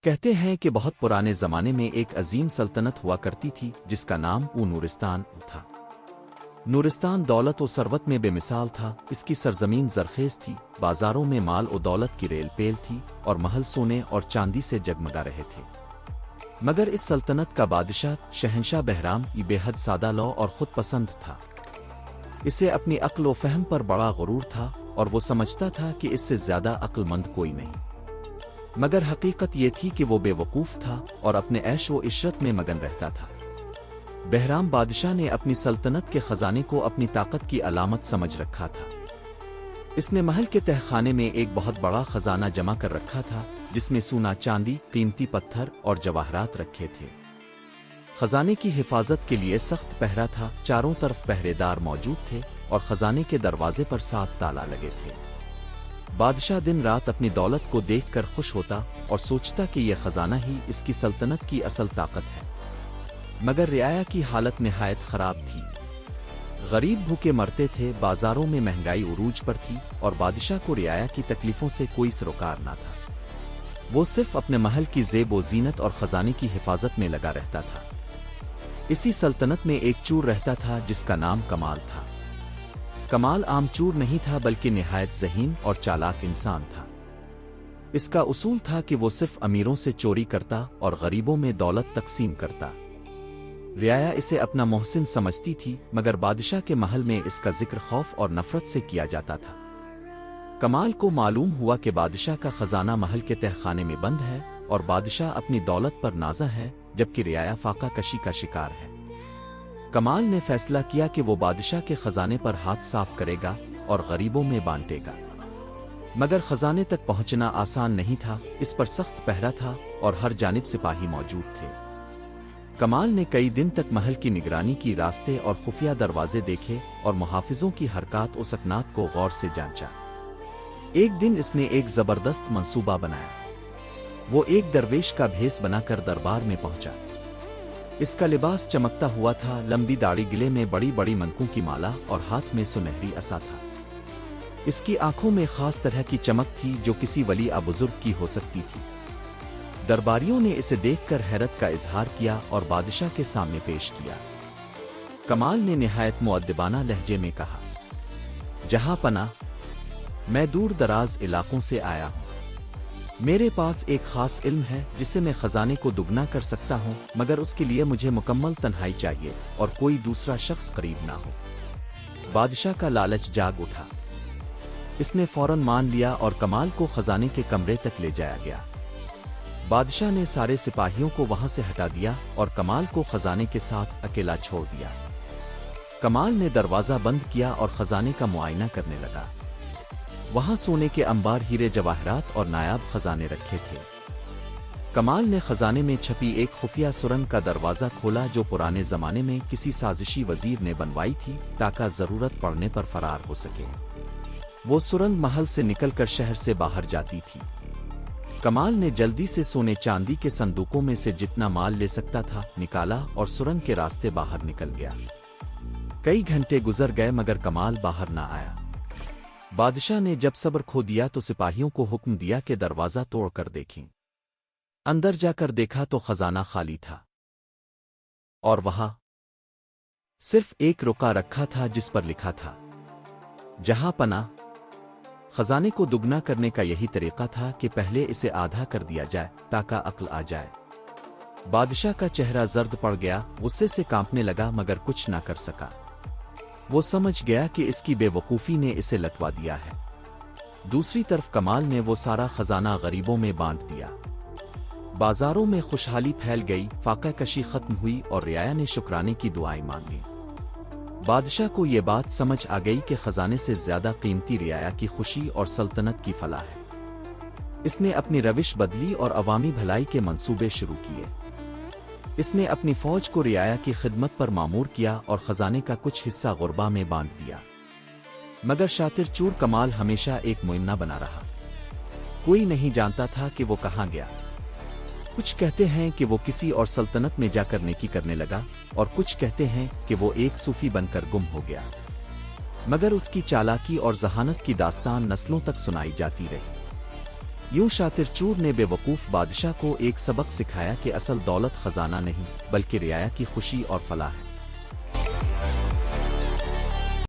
کہتے ہیں کہ بہت پرانے زمانے میں ایک عظیم سلطنت ہوا کرتی تھی جس کا نام نورستان تھا۔ نورستان دولت و ثروت میں بے مثال تھا۔ اس کی سرزمین زرخیز تھی، بازاروں میں مال و دولت کی ریل پیل تھی اور محل سونے اور چاندی سے جگمگا رہے تھے۔ مگر اس سلطنت کا بادشاہ شہنشاہ بہرام یہ بے حد سادہ لو اور خود پسند تھا۔ اسے اپنی عقل و فہم پر بڑا غرور تھا اور وہ سمجھتا تھا کہ اس سے زیادہ عقل مند کوئی نہیں۔ مگر حقیقت یہ تھی کہ وہ بے وقوف تھا اور اپنے عیش و عشرت میں مگن رہتا تھا۔ بہرام بادشاہ نے اپنی سلطنت کے خزانے کو اپنی طاقت کی علامت سمجھ رکھا تھا۔ اس نے محل کے تہ خانے میں ایک بہت بڑا خزانہ جمع کر رکھا تھا جس میں سونا، چاندی، قیمتی پتھر اور جواہرات رکھے تھے۔ خزانے کی حفاظت کے لیے سخت پہرا تھا، چاروں طرف پہرے دار موجود تھے اور خزانے کے دروازے پر 7 تالا لگے تھے۔ بادشاہ دن رات اپنی دولت کو دیکھ کر خوش ہوتا اور سوچتا کہ یہ خزانہ ہی اس کی سلطنت کی اصل طاقت ہے۔ مگر رعایا کی حالت نہایت خراب تھی۔ غریب بھوکے مرتے تھے، بازاروں میں مہنگائی عروج پر تھی اور بادشاہ کو رعایا کی تکلیفوں سے کوئی سروکار نہ تھا۔ وہ صرف اپنے محل کی زیب و زینت اور خزانے کی حفاظت میں لگا رہتا تھا۔ اسی سلطنت میں ایک چور رہتا تھا جس کا نام کمال تھا۔ کمال عام چور نہیں تھا بلکہ نہایت ذہین اور چالاک انسان تھا۔ اس کا اصول تھا کہ وہ صرف امیروں سے چوری کرتا اور غریبوں میں دولت تقسیم کرتا۔ رعایا اسے اپنا محسن سمجھتی تھی، مگر بادشاہ کے محل میں اس کا ذکر خوف اور نفرت سے کیا جاتا تھا۔ کمال کو معلوم ہوا کہ بادشاہ کا خزانہ محل کے تہ خانے میں بند ہے اور بادشاہ اپنی دولت پر نازا ہے، جبکہ رعایا فاقہ کشی کا شکار ہے۔ کمال نے فیصلہ کیا کہ وہ بادشاہ کے خزانے پر ہاتھ صاف کرے گا اور غریبوں میں بانٹے گا۔ مگر خزانے تک پہنچنا آسان نہیں تھا، اس پر سخت پہرا تھا اور ہر جانب سپاہی موجود تھے۔ کمال نے کئی دن تک محل کی نگرانی کی، راستے اور خفیہ دروازے دیکھے اور محافظوں کی حرکات و سکنات کو غور سے جانچا۔ ایک دن اس نے ایک زبردست منصوبہ بنایا۔ وہ ایک درویش کا بھیس بنا کر دربار میں پہنچا۔ اس کا لباس چمکتا ہوا تھا، لمبی داڑھی، گلے میں بڑی بڑی منکوں کی مالا اور ہاتھ میں سنہری عصا تھا۔ اس کی آنکھوں میں خاص طرح کی چمک تھی جو کسی ولی بزرگ کی ہو سکتی تھی۔ درباریوں نے اسے دیکھ کر حیرت کا اظہار کیا اور بادشاہ کے سامنے پیش کیا۔ کمال نے نہایت مؤدبانہ لہجے میں کہا، جہاں پناہ، میں دور دراز علاقوں سے آیا ہوں۔ میرے پاس ایک خاص علم ہے جس سے میں خزانے کو دگنا کر سکتا ہوں، مگر اس کے لیے مجھے مکمل تنہائی چاہیے اور کوئی دوسرا شخص قریب نہ ہو۔ بادشاہ کا لالچ جاگ اٹھا۔ اس نے فوراً مان لیا اور کمال کو خزانے کے کمرے تک لے جایا گیا۔ بادشاہ نے سارے سپاہیوں کو وہاں سے ہٹا دیا اور کمال کو خزانے کے ساتھ اکیلا چھوڑ دیا۔ کمال نے دروازہ بند کیا اور خزانے کا معائنہ کرنے لگا۔ وہاں سونے کے انبار، ہیرے، جواہرات اور نایاب خزانے رکھے تھے۔ کمال نے خزانے میں چھپی ایک خفیہ سرنگ کا دروازہ کھولا جو پرانے زمانے میں کسی سازشی وزیر نے بنوائی تھی تاکہ ضرورت پڑنے پر فرار ہو سکے۔ وہ سرنگ محل سے نکل کر شہر سے باہر جاتی تھی۔ کمال نے جلدی سے سونے چاندی کے صندوقوں میں سے جتنا مال لے سکتا تھا نکالا اور سرنگ کے راستے باہر نکل گیا۔ کئی گھنٹے گزر گئے مگر کمال باہر نہ آیا۔ بادشاہ نے جب صبر کھو دیا تو سپاہیوں کو حکم دیا کہ دروازہ توڑ کر دیکھیں۔ اندر جا کر دیکھا تو خزانہ خالی تھا اور وہاں صرف ایک رکا رکھا تھا جس پر لکھا تھا، جہاں پناہ۔ خزانے کو دگنا کرنے کا یہی طریقہ تھا کہ پہلے اسے آدھا کر دیا جائے تاکہ عقل آ جائے۔ بادشاہ کا چہرہ زرد پڑ گیا، غصے سے کانپنے لگا مگر کچھ نہ کر سکا۔ وہ سمجھ گیا کہ اس کی بے وقوفی نے اسے لٹوا دیا ہے۔ دوسری طرف کمال نے وہ سارا خزانہ غریبوں میں بانٹ دیا۔ بازاروں میں خوشحالی پھیل گئی، فاقہ کشی ختم ہوئی اور رعایا نے شکرانے کی دعائیں مانگیں۔ بادشاہ کو یہ بات سمجھ آ گئی کہ خزانے سے زیادہ قیمتی رعایا کی خوشی اور سلطنت کی فلاح ہے۔ اس نے اپنی روش بدلی اور عوامی بھلائی کے منصوبے شروع کیے۔ اس نے اپنی فوج کو رعایا کی خدمت پر مامور کیا اور خزانے کا کچھ حصہ غربا میں بانٹ دیا۔ مگر شاطر چور کمال ہمیشہ ایک معمہ بنا رہا۔ کوئی نہیں جانتا تھا کہ وہ کہاں گیا۔ کچھ کہتے ہیں کہ وہ کسی اور سلطنت میں جا کر نیکی کرنے لگا اور کچھ کہتے ہیں کہ وہ ایک صوفی بن کر گم ہو گیا۔ مگر اس کی چالاکی اور ذہانت کی داستان نسلوں تک سنائی جاتی رہی۔ یوں شاطر چور نے بیوقوف بادشاہ کو ایک سبق سکھایا کہ اصل دولت خزانہ نہیں بلکہ رعایا کی خوشی اور فلاح ہے۔